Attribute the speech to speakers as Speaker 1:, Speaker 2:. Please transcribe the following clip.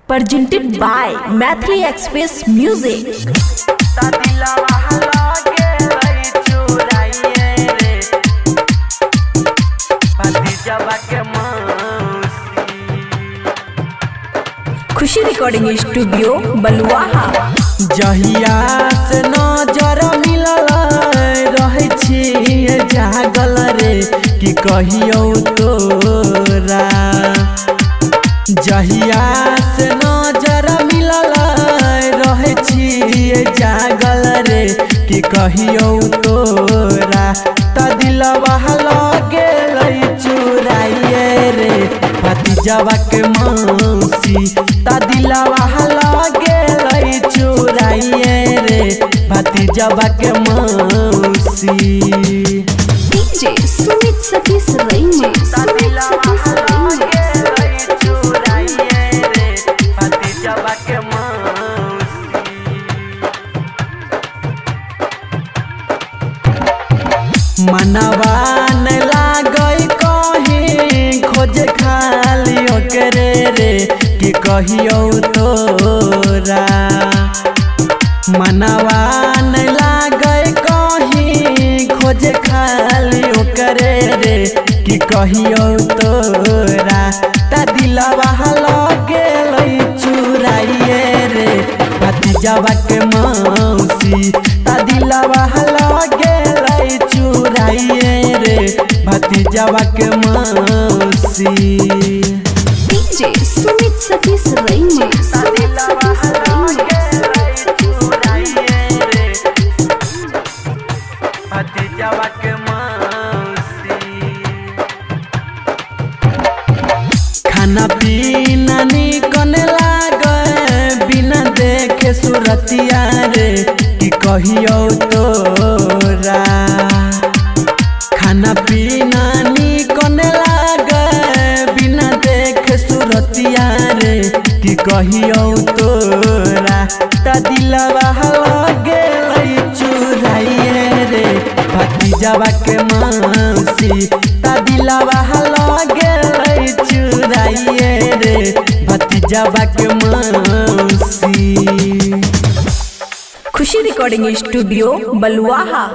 Speaker 1: presented by Mathli Express Music. खुशी recording studio Baluaha.
Speaker 2: जहिया से नजर मिलल रहे छी जागल रे कि कहियो तोरा। जहिया से नजर मिलल रहे छी जागल रे कि कहियो तोरा। त दिलवा लगे चुराइए रे भतीजवा के मौसी। त दिलवा लगे चुराइए रे भतीजवा के मौसी।
Speaker 1: डीजे सुमित सतीश रईमा।
Speaker 2: मनवा न लागई कहीं खोजे खाली ओकरे रे कि कहियो तोरा। मनवा न लागई कहीं खोजे खाली ओकरे रे कि कहियो तोरा। त दिलवा लगे चुराइए रे भतीजवा के मौसी। त दिलवा लगे चुराइए रे भतीजवा के मौसी।
Speaker 1: डीजे सुमित सतीश रईमा।
Speaker 2: भतीजवा के मौसी। खाना पीना निकने लागे बिना देखे सुरतिया रे कि कहियो तोरा। खाना पीना निकने लागे बिना देखे सुरतिया रे कि कहियो तोरा। त दिलवा लगे चुराइए रे भतीजवा के मौसी। त दिलवा लगे चुराइए रे भतीजवा के मौसी।
Speaker 1: खुशी रिकॉर्डिंग स्टूडियो बलुआहा।